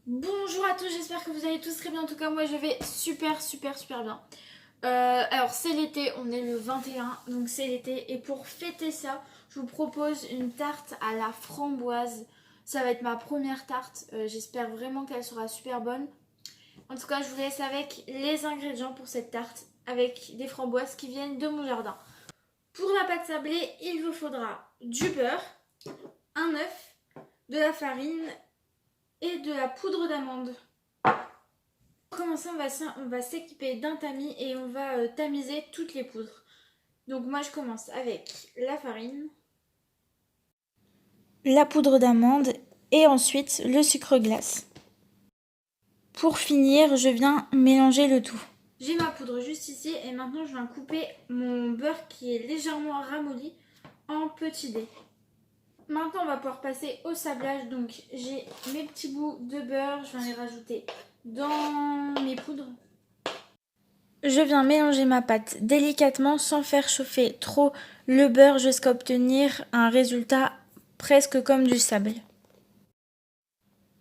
Bonjour à tous, j'espère que vous allez tous très bien. En tout cas, moi je vais super bien. Alors c'est l'été, on est le 21, donc c'est l'été. Et pour fêter ça, je vous propose une tarte à la framboise. Ça va être ma première tarte. J'espère vraiment qu'elle sera super bonne. En tout cas, je vous laisse avec les ingrédients pour cette tarte, avec des framboises qui viennent de mon jardin. Pour la pâte sablée, il vous faudra du beurre, un œuf, de la farine et de la poudre d'amande. Pour commencer, on va s'équiper d'un tamis et on va tamiser toutes les poudres. Donc moi je commence avec la farine, la poudre d'amande et ensuite le sucre glace. Pour finir, je viens mélanger le tout. J'ai ma poudre juste ici et maintenant je viens couper mon beurre qui est légèrement ramolli en petits dés. Maintenant on va pouvoir passer au sablage. Donc j'ai mes petits bouts de beurre, je viens les rajouter dans mes poudres. Je viens mélanger ma pâte délicatement sans faire chauffer trop le beurre jusqu'à obtenir un résultat presque comme du sable.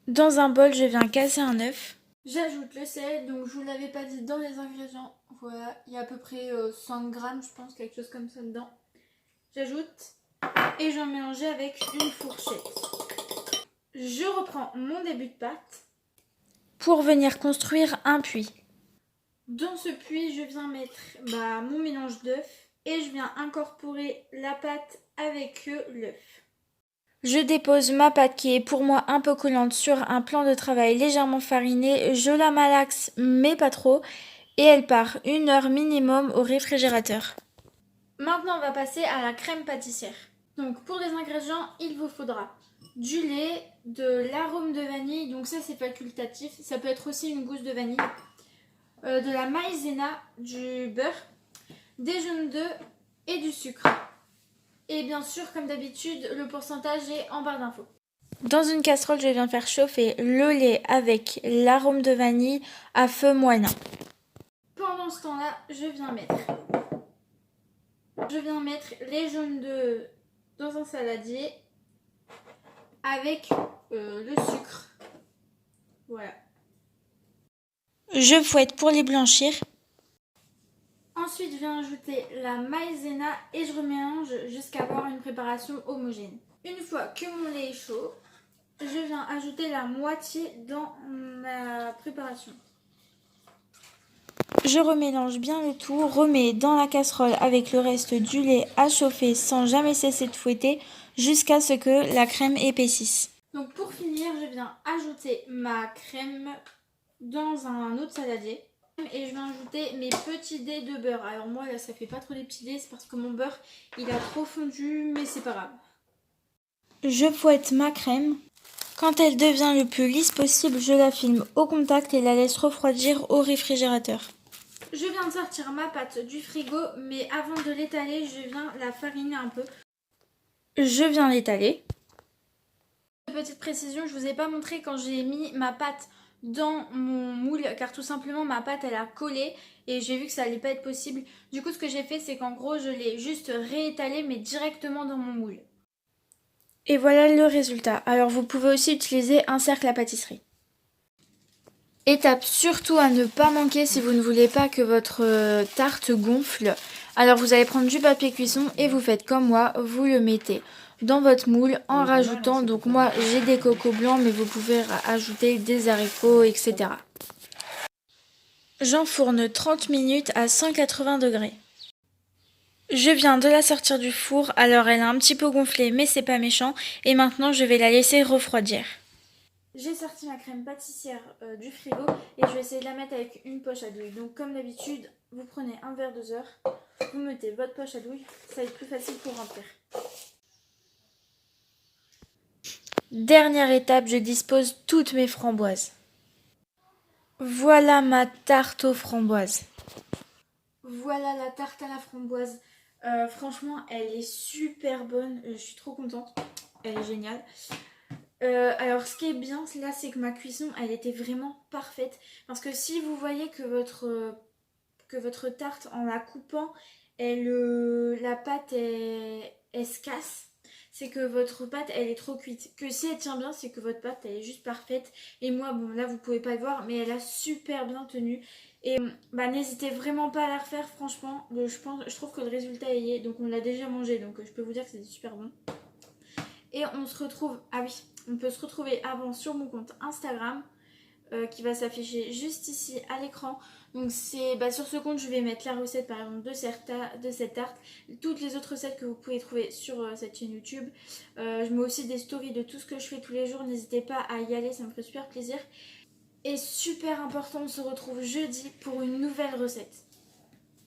Dans un bol, je viens casser un œuf. J'ajoute le sel, donc je vous l'avais pas dit dans les ingrédients. Voilà, il y a à peu près 100 grammes, je pense, quelque chose comme ça dedans. J'ajoute et je viens mélanger avec une fourchette. Je reprends mon début de pâte pour venir construire un puits. Dans ce puits, je viens mettre mon mélange d'œufs et je viens incorporer la pâte avec l'œuf. Je dépose ma pâte qui est pour moi un peu collante sur un plan de travail légèrement fariné. Je la malaxe mais pas trop et elle part 1 heure minimum au réfrigérateur. Maintenant, on va passer à la crème pâtissière. Donc pour les ingrédients, il vous faudra du lait, de l'arôme de vanille, donc ça c'est facultatif, ça peut être aussi une gousse de vanille. De la maïzena, du beurre, des jaunes d'œufs et du sucre. Et bien sûr, comme d'habitude, le pourcentage est en barre d'infos. Dans une casserole, je viens faire chauffer le lait avec l'arôme de vanille à feu moyen. Pendant ce temps-là, je viens mettre les jaunes d'œufs dans un saladier avec le sucre. Voilà. Je fouette pour les blanchir. Ensuite, je viens ajouter la maïzena et je remélange jusqu'à avoir une préparation homogène. Une fois que mon lait est chaud, je viens ajouter la moitié dans ma préparation. Je remélange bien le tout, remets dans la casserole avec le reste du lait à chauffer sans jamais cesser de fouetter jusqu'à ce que la crème épaississe. Donc pour finir, je viens ajouter ma crème dans un autre saladier. Et je vais ajouter mes petits dés de beurre. Alors moi là ça fait pas trop des petits dés, c'est parce que mon beurre il a trop fondu, mais c'est pas grave. Je fouette ma crème. Quand elle devient le plus lisse possible, je la filme au contact et la laisse refroidir au réfrigérateur. Je viens de sortir ma pâte du frigo, mais avant de l'étaler, je viens la fariner un peu. Je viens l'étaler. Petite précision, je vous ai pas montré quand j'ai mis ma pâte dans mon moule car tout simplement ma pâte elle a collé et j'ai vu que ça allait pas être possible. Du coup ce que j'ai fait c'est qu'en gros je l'ai juste réétalé mais directement dans mon moule. Et voilà le résultat. Alors vous pouvez aussi utiliser un cercle à pâtisserie. Étape surtout à ne pas manquer si vous ne voulez pas que votre tarte gonfle. Alors vous allez prendre du papier cuisson et vous faites comme moi, vous le mettez dans votre moule en rajoutant, donc moi j'ai des cocos blancs mais vous pouvez ajouter des haricots etc. J'enfourne 30 minutes à 180 degrés. Je viens de la sortir du four, alors elle a un petit peu gonflé mais c'est pas méchant et maintenant je vais la laisser refroidir. J'ai sorti ma crème pâtissière du frigo et je vais essayer de la mettre avec une poche à douille. Donc comme d'habitude, vous prenez un verre doseur, vous mettez votre poche à douille, ça va être plus facile pour remplir. Dernière étape, je dispose toutes mes framboises. Voilà ma tarte aux framboises. Voilà la tarte à la framboise. Franchement, elle est super bonne, je suis trop contente, elle est géniale. Alors ce qui est bien là c'est que ma cuisson elle était vraiment parfaite parce que si vous voyez que votre tarte en la coupant la pâte elle se casse, c'est que votre pâte elle est trop cuite. Que si elle tient bien, c'est que votre pâte elle est juste parfaite. Et moi, bon là vous pouvez pas le voir, mais elle a super bien tenu. Et bah n'hésitez vraiment pas à la refaire, franchement. Je trouve que le résultat y est. Donc on l'a déjà mangé, donc je peux vous dire que c'est super bon. Et on se retrouve, ah oui, on peut se retrouver avant sur mon compte Instagram. Qui va s'afficher juste ici à l'écran. Donc c'est sur ce compte je vais mettre la recette par exemple de cette tarte, toutes les autres recettes que vous pouvez trouver sur cette chaîne YouTube. Je mets aussi des stories de tout ce que je fais tous les jours, n'hésitez pas à y aller, ça me ferait super plaisir. Et super important, on se retrouve jeudi pour une nouvelle recette.